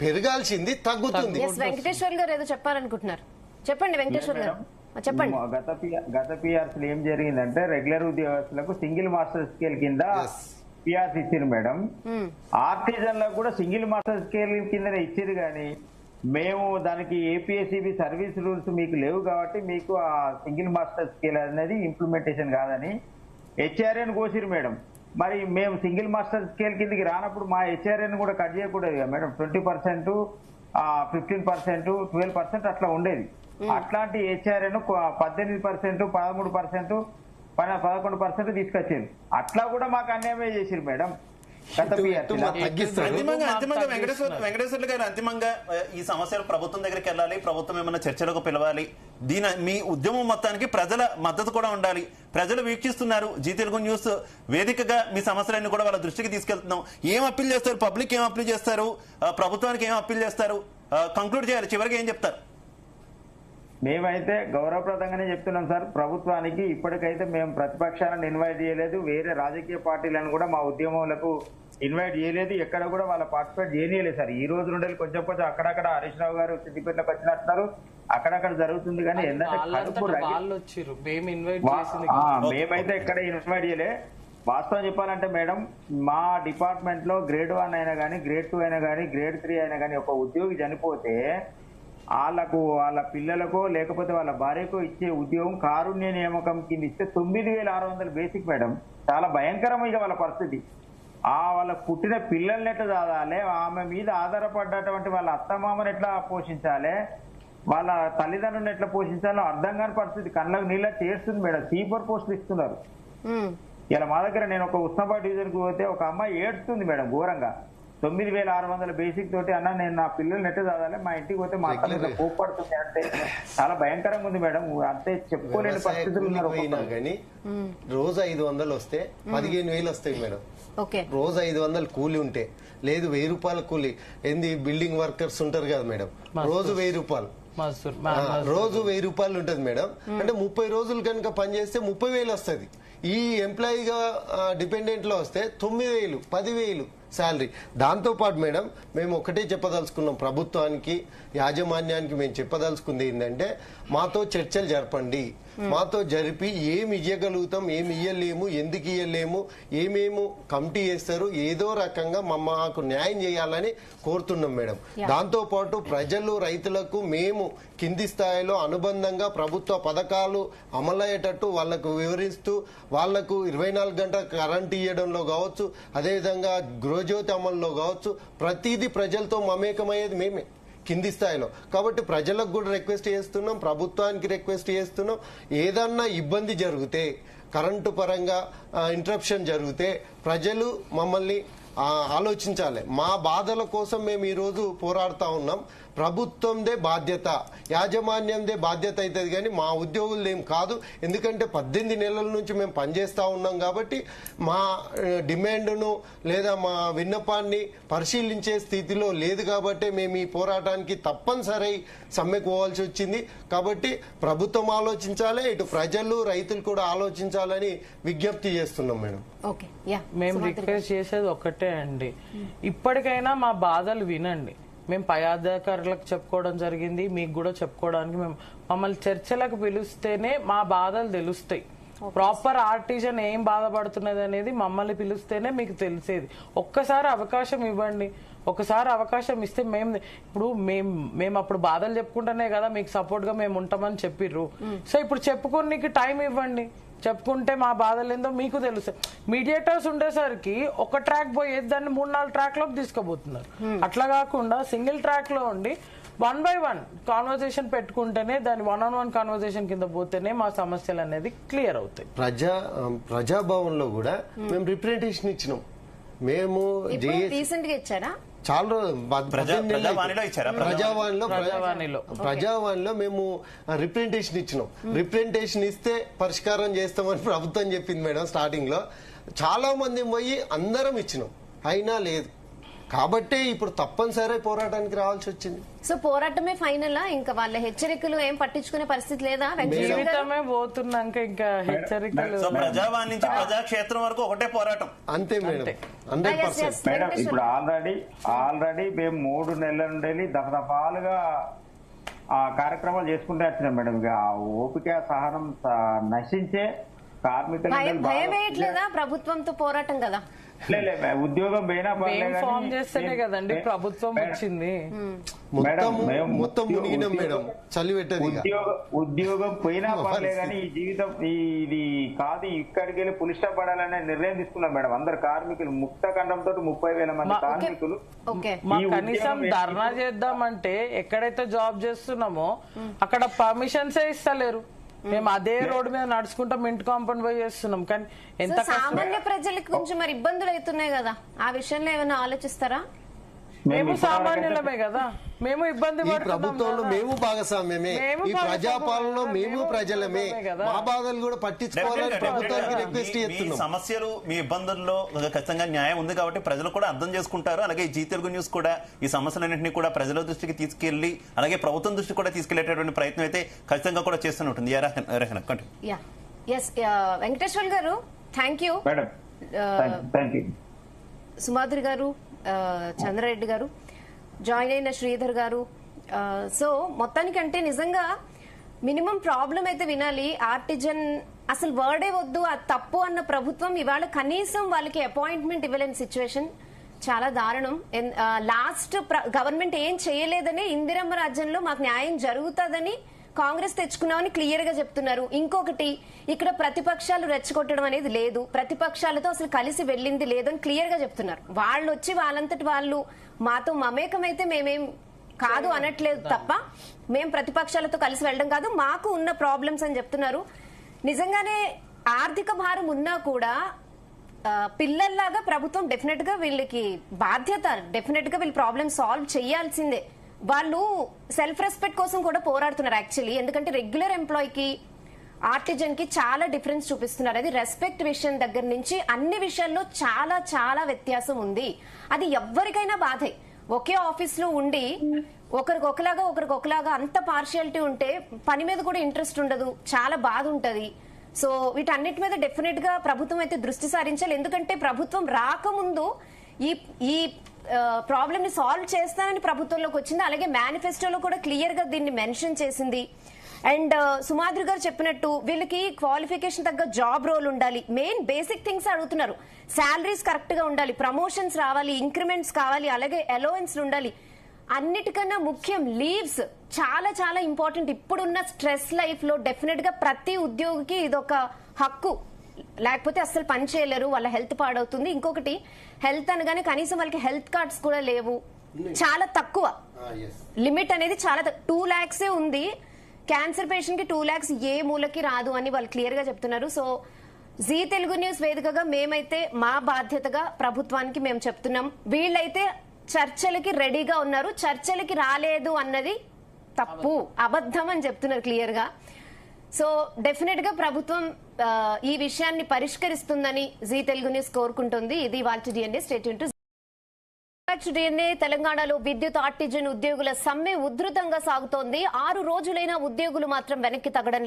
పెరగాల్సింది తగ్గుతుంది. వెంకటేశ్వర్ గారు ఏదో చెప్పాలనుకుంటున్నారు, చెప్పండి వెంకటేశ్వర్ గారు చెప్పండి. గత పిఆర్స్ ఏం జరిగిందంటే రెగ్యులర్ ఉద్యోగస్తులకు సింగిల్ మాస్టర్ స్కేల్ కింద పిఆర్స్ ఇచ్చారు మేడం. ఆర్టిజన్లకు కూడా సింగిల్ మాస్టర్ స్కేల్ కింద ఇచ్చారు, కానీ మేము దానికి ఏపీఎస్సిబి సర్వీస్ రూల్స్ మీకు లేవు కాబట్టి మీకు ఆ సింగిల్ మాస్టర్ స్కేల్ అనేది ఇంప్లిమెంటేషన్ కాదని హెచ్ఆర్ఏని కోసిరు మేడం. మరి మేము సింగిల్ మాస్టర్ స్కేల్ కిందకి రానప్పుడు మా హెచ్ఆర్ఏని కూడా కట్ చేయకూడదు కదా మేడం. 20%, 15%, 12% అట్లా ఉండేది. అట్లాంటి హెచ్ఆర్ఏను 18%, 13%, 11% తీసుకొచ్చారు. అట్లా కూడా మాకు అన్యాయమే చేసిరు మేడం. వెంకటేశ్వర్లు గారు, అంతిమంగా ఈ సమస్యలు ప్రభుత్వం దగ్గరికి వెళ్ళాలి, ప్రభుత్వం ఏమైనా చర్చలకు పిలవాలి. మీ ఉద్యమం మొత్తానికి ప్రజల మద్దతు కూడా ఉండాలి. ప్రజలు వీక్షిస్తున్నారు, జీ తెలుగు న్యూస్ వేదికగా మీ సమస్యలన్నీ కూడా వాళ్ళ దృష్టికి తీసుకెళ్తున్నాం. ఏం అప్పీల్ చేస్తారు, పబ్లిక్ ఏం అప్పీల్ చేస్తారు, ప్రభుత్వానికి ఏం అప్పీల్ చేస్తారు, కంక్లూడ్ చేయాలి, చివరికి ఏం చెప్తారు? మేమైతే గౌరవప్రదంగానే చెప్తున్నాం సార్. ప్రభుత్వానికి ఇప్పటికైతే మేము ప్రతిపక్షాలను ఇన్వైట్ చేయలేదు, వేరే రాజకీయ పార్టీలను కూడా మా ఉద్యమంలకు ఇన్వైట్ చేయలేదు, ఎక్కడ కూడా వాళ్ళ పార్టిసిపేట్ చేయలేదు సార్. ఈ రోజు నుండి కొంచెం అక్కడక్కడ హరీష్ రావు గారు సిద్దిపేటలోకి వచ్చినట్టున్నారు, అక్కడక్కడ జరుగుతుంది. కానీ ఏంటంటే మేమైతే ఎక్కడ ఇన్వైట్ చేయలే. వాస్తవం చెప్పాలంటే మేడం, మా డిపార్ట్మెంట్ లో గ్రేడ్ 1 అయినా కానీ, గ్రేడ్ 2 అయినా కానీ, గ్రేడ్ 3 అయినా కానీ ఒక ఉద్యోగి చనిపోతే వాళ్ళకు, వాళ్ళ పిల్లలకో లేకపోతే వాళ్ళ భార్యకో ఇచ్చే ఉద్యోగం కారుణ్య నియామకం కింద ఇస్తే 9,600 బేసిక్ మేడం. చాలా భయంకరం ఇక వాళ్ళ పరిస్థితి. వాళ్ళ పుట్టిన పిల్లల్ని ఎట్లా చదవాలి, ఆమె మీద ఆధారపడ్డటువంటి వాళ్ళ అత్తమామను ఎట్లా పోషించాలి, వాళ్ళ తల్లిదండ్రులను ఎట్లా పోషించాలో అర్థం కాని పరిస్థితి. కళ్ళకు నీళ్ళ చేస్తుంది మేడం. సీపర్ పోస్టులు ఇస్తున్నారు. ఇలా మా దగ్గర నేను ఒక ఉస్మాబాద్ డివిజన్కి పోతే ఒక అమ్మాయి ఏడుస్తుంది మేడం ఘోరంగా. 9,600 బేసిక్ తోటి అన్న నేను నా పిల్లల్ని ఎట్లా చదవాలి, మా ఇంటికి పోతే మా అత్త మీద కోప్పడుతుంది అంటే చాలా భయంకరంగా ఉంది మేడం. అంతే చెప్పుకోలేని పరిస్థితులు ఉన్నారు. కానీ రోజు 500 వస్తే 15,000 వస్తాయి మేడం. రోజు 500 కూలి ఉంటే, లేదు 1,000 రూపాయల కూలి. ఏంది బిల్డింగ్ వర్కర్స్ ఉంటారు కదా మేడం, రోజు 1,000 రూపాయలు, రోజు 1,000 రూపాయలు ఉంటుంది మేడం. అంటే 30 రోజులు కనుక పనిచేస్తే 30,000 వస్తుంది. ఈ ఎంప్లాయీగా డిపెండెంట్ లో వస్తే 9,000, 10,000 శాలరీ. దాంతోపాటు మేడం మేము ఒకటే చెప్పదలుచుకున్నాం ప్రభుత్వానికి, యాజమాన్యానికి. మేము చెప్పదలుచుకుంది ఏంటంటే మాతో చర్చలు జరపండి, మాతో జరిపి ఏమి ఇయ్యగలుగుతాం, ఏమి ఇయ్యలేము, ఎందుకు ఇయ్యలేము, ఏమేమి కమిటీ చేస్తారు, ఏదో రకంగా మాకు న్యాయం చేయాలని కోరుతున్నాం మేడం. దాంతోపాటు ప్రజలు, రైతులకు మేము కింది స్థాయిలో అనుబంధంగా ప్రభుత్వ పథకాలు అమలయ్యేటట్టు వాళ్లకు వివరిస్తూ, వాళ్లకు 24 గంటల కరెంట్ ఇవ్వడంలో కావచ్చు, అదేవిధంగా గృహజ్యోతి అమల్లో కావచ్చు, ప్రతిదీ ప్రజలతో మమేకమయ్యేది మేమే కింది స్థాయిలో. కాబట్టి ప్రజలకు కూడా రిక్వెస్ట్ చేస్తున్నాం, ప్రభుత్వానికి రిక్వెస్ట్ చేస్తున్నాం. ఏదన్నా ఇబ్బంది జరిగితే, కరెంటు పరంగా ఇంటరప్షన్ జరిగితే ప్రజలు మమ్మల్ని ఆలోచించాలి. మా బాధల కోసం మేము ఈరోజు పోరాడుతా ఉన్నాం. ప్రభుత్వందే బాధ్యత, యాజమాన్యందే బాధ్యత అవుతుంది, కానీ మా ఉద్యోగులదేం కాదు. ఎందుకంటే 18 నెలల నుంచి మేము పనిచేస్తా ఉన్నాం కాబట్టి మా డిమాండ్ను లేదా మా విన్నపాన్ని పరిశీలించే స్థితిలో లేదు కాబట్టి మేము ఈ పోరాటానికి తప్పనిసరి సమ్మెకు పోవాల్సి వచ్చింది. కాబట్టి ప్రభుత్వం ఆలోచించాలి, ఇటు ప్రజలు, రైతులు కూడా ఆలోచించాలని విజ్ఞప్తి చేస్తున్నాం మేడం. మేము రిక్వెస్ట్ చేసేది ఒక్కటే అండి, ఇప్పటికైనా మా బాధలు వినండి. మేము పై అధికారులకు చెప్పుకోవడం జరిగింది, మీకు కూడా చెప్పుకోవడానికి మమ్మల్ని చర్చలకు పిలుస్తేనే మా బాధలు తెలుస్తాయి. ప్రాపర్ ఆర్టిజన్ ఏం బాధపడుతున్నది అనేది మమ్మల్ని పిలుస్తేనే మీకు తెలిసేది. ఒక్కసారి అవకాశం ఇవ్వండి. ఒకసారి అవకాశం ఇస్తే ఇప్పుడు మేము అప్పుడు బాధలు చెప్పుకుంటేనే కదా మీకు సపోర్ట్ గా మేము ఉంటామని చెప్పిర్రు. సో ఇప్పుడు చెప్పుకోనికి టైం ఇవ్వండి. చెప్పుకుంటే మా బాధలు ఏందో మీకు తెలుసు. మీడియేటర్స్ ఉండేసరికి ఒక ట్రాక్ పోయేది దాన్ని 3-4 ట్రాక్ లోకి తీసుకుపోతున్నారు. అట్లా కాకుండా సింగిల్ ట్రాక్ లో ఉండి 1 by 1 కాన్వర్సేషన్ పెట్టుకుంటేనే, దాని 1-on-1 కాన్వర్సేషన్ కింద పోతేనే మా సమస్యలు అనేది క్లియర్ అవుతాయి. ప్రజాభవన్ లో కూడా మేము రిప్రజెంటేషన్ ఇచ్చినాం. మేము రీసెంట్ గా ఇచ్చారా? చాలా ప్రజావాణిలో మేము రిప్రజెంటేషన్ ఇచ్చినాం. రిప్రజెంటేషన్ ఇస్తే పరిష్కారం చేస్తామని ప్రభుత్వం చెప్పింది మేడం. స్టార్టింగ్ లో చాలా మంది పోయి అందరం ఇచ్చినాం, అయినా లేదు. కాబట్టే ఇప్పుడు తప్పనిసరి పోరాటానికి రావాల్సి వచ్చింది. సో పోరాటమే ఫైనల్, ఇంకా వాళ్ళ హెచ్చరికలు ఏం పట్టించుకునే పరిస్థితి లేదా? జీవితమే పోతున్నాక ఇంకా హెచ్చరికలు. సో ప్రజావాణి నుంచి ప్రజాక్షేత్రం వరకు ఒకటే పోరాటం. అంతే మేడం, 100%. మేడం ఇప్పుడు ఆల్రెడీ మేము 3 నెలల నుండి దఫదఫాలుగా ఆ కార్యక్రమాలు చేసుకుంటే వచ్చినాం మేడం. ఇక ఓపిక సహనం నశించే కార్మికులు భయం వేయట్లేదా? ప్రభుత్వంతో పోరాటం కదా, ఉద్యోగం పోయినా ఫామ్ చేస్తేనే కదండి ప్రభుత్వం వచ్చింది. మొత్తం మునిగినాం మేడం, చలి పెట్టదు. ఉద్యోగం పోయినా పర్లే కానీ ఈ జీవితం ఇది కాదు, ఇక్కడికి వెళ్ళి పులిష్టపడాలనే నిర్ణయం తీసుకున్నాం మేడం. అందరు కార్మికులు ముక్త ఖండంతో 30,000 మంది కార్మికులు కనీసం ధర్నా చేద్దామంటే ఎక్కడైతే జాబ్ చేస్తున్నామో అక్కడ పర్మిషన్స్ ఇస్తలేరు. మేము అదే రోడ్డు మీద నడుచుకుంటా మింట్ కాంపౌండ్ పోయి చేస్తున్నాం. కానీ ఎంత సామాన్య ప్రజలకు కొంచెం మరి ఇబ్బందులు అవుతున్నాయి కదా, ఆ విషయంలో ఏమైనా ఆలోచిస్తారా? మేము సామాన్యులమే కదా, మేము ఇబ్బంది ఈ ప్రభుత్వంలో మేము భాగస్వామ్యమే, ఈ ప్రజాపాలనలో మేము ప్రజలమే, మా బాధలు కూడా పట్టించుకోవాలని ప్రభుత్వానికి రిక్వెస్ట్ చేస్తున్నాం. సమస్యలు మీ ఇబ్బందుల్లో ఖచ్చితంగా న్యాయం ఉంది కాబట్టి ప్రజలు కూడా అర్థం చేసుకుంటారు. అలాగే జీ తెలుగు న్యూస్ కూడా ఈ సమస్యలన్నింటినీ కూడా ప్రజల దృష్టికి తీసుకెళ్లి అలాగే ప్రభుత్వం దృష్టికి కూడా తీసుకెళ్లేటటువంటి ప్రయత్నం అయితే ఖచ్చితంగా కూడా చేస్తూనే ఉంటుంది. వెంకటేశ్వర్ గారు థ్యాంక్ యూ, సుమాధురి గారు, చంద్రారెడ్డి గారు, జాయిన్ అయిన శ్రీధర్ గారు. సో మొత్తానికంటే నిజంగా మినిమం ప్రాబ్లం అయితే వినాలి. ఆర్టిజన్ అసలు వర్డే వద్దు, అది తప్పు అన్న ప్రభుత్వం ఇవాళ కనీసం వాళ్ళకి అపాయింట్మెంట్ ఇవ్వలేని సిచ్యువేషన్ చాలా దారుణం. లాస్ట్ గవర్నమెంట్ ఏం చేయలేదని ఇందిరమ్మ రాజ్యంలో మాకు న్యాయం జరుగుతుందని కాంగ్రెస్ తెచ్చుకున్నామని క్లియర్ గా చెప్తున్నారు. ఇంకొకటి, ఇక్కడ ప్రతిపక్షాలు రెచ్చగొట్టడం అనేది లేదు, ప్రతిపక్షాలతో అసలు కలిసి వెళ్ళింది లేదు అని క్లియర్ గా చెప్తున్నారు. వాళ్ళు వచ్చి వాళ్ళంతటి వాళ్ళు మాతో మమేకమైతే మేమేం కాదు అనట్లేదు తప్ప మేం ప్రతిపక్షాలతో కలిసి వెళ్ళడం కాదు, మాకు ఉన్న ప్రాబ్లమ్స్ అని చెప్తున్నారు. నిజంగానే ఆర్థిక భారం ఉన్నా కూడా పిల్లల్లాగా ప్రభుత్వం డెఫినెట్ గా వీళ్ళకి బాధ్యత, డెఫినెట్ గా వీళ్ళ ప్రాబ్లమ్ సాల్వ్ చేయాల్సిందే. వాళ్ళు సెల్ఫ్ రెస్పెక్ట్ కోసం కూడా పోరాడుతున్నారు యాక్చువల్లీ. ఎందుకంటే రెగ్యులర్ ఎంప్లాయీకి ఆర్టిజన్ కి చాలా డిఫరెన్స్ చూపిస్తున్నారు. అది రెస్పెక్ట్ విషయం దగ్గర నుంచి అన్ని విషయాల్లో చాలా చాలా వ్యత్యాసం ఉంది. అది ఎవరికైనా బాధే. ఒకే ఆఫీస్ లో ఉండి ఒకరికి ఒకలాగా అంత పార్షియాలిటీ ఉంటే పని మీద కూడా ఇంట్రెస్ట్ ఉండదు, చాలా బాధ ఉంటది. సో వీటన్నిటి మీద డెఫినెట్ గా ప్రభుత్వం అయితే దృష్టి సారించాలి. ఎందుకంటే ప్రభుత్వం రాకముందు ఈ ప్రాబ్లమ్ ని సాల్వ్ చేస్తానని ప్రభుత్వంలోకి వచ్చింది. అలాగే మేనిఫెస్టోలో కూడా క్లియర్ గా దీన్ని మెన్షన్ చేసింది. అండ్ సుమాధురి గారు చెప్పినట్టు వీళ్ళకి క్వాలిఫికేషన్ తగ్గ జాబ్ రోల్ ఉండాలి. మెయిన్ బేసిక్ థింగ్స్ అడుగుతున్నారు. శాలరీస్ కరెక్ట్ గా ఉండాలి, ప్రమోషన్స్ రావాలి, ఇంక్రిమెంట్స్ కావాలి, అలాగే అలవెన్స్ ఉండాలి. అన్నిటికన్నా ముఖ్యం లీవ్స్ చాలా చాలా ఇంపార్టెంట్. ఇప్పుడున్న స్ట్రెస్ లైఫ్ లో డెఫినెట్ గా ప్రతి ఉద్యోగికి ఇదొక హక్కు, లేకపోతే అస్సలు పని చేయలేరు, వాళ్ళ హెల్త్ పాడవుతుంది. ఇంకొకటి, హెల్త్ అనగానే కనీసం వాళ్ళకి హెల్త్ కార్డ్స్ కూడా లేవు, చాలా తక్కువ లిమిట్ అనేది, చాలా 2 lakhs ఉంది. క్యాన్సర్ పేషెంట్ కి 2 lakhs ఏ మూలకి రాదు అని వాళ్ళు క్లియర్ గా చెప్తున్నారు. సో జీ తెలుగు న్యూస్ వేదికగా మేమైతే మా బాధ్యతగా ప్రభుత్వానికి మేము చెప్తున్నాం, వీళ్ళైతే చర్చలకి రెడీగా ఉన్నారు, చర్చలకి రాలేదు అన్నది తప్పు, అబద్ధం అని చెప్తున్నారు క్లియర్ గా. సో డెఫినెట్ గా ప్రభుత్వం ఈ విషయాన్ని పరిష్కరిస్తుందని జీ తెలుగు న్యూస్ కోరుకుంటుంది. ఇది వాల్టి డిఎన్ఏ. State to DNA. తెలంగాణలో విద్యుత్ ఆర్టిజన్ ఉద్యోగుల సమ్మె ఉధృతంగా సాగుతోంది. 6 రోజులైనా ఉద్యోగులు మాత్రం వెనక్కి తగ్గడం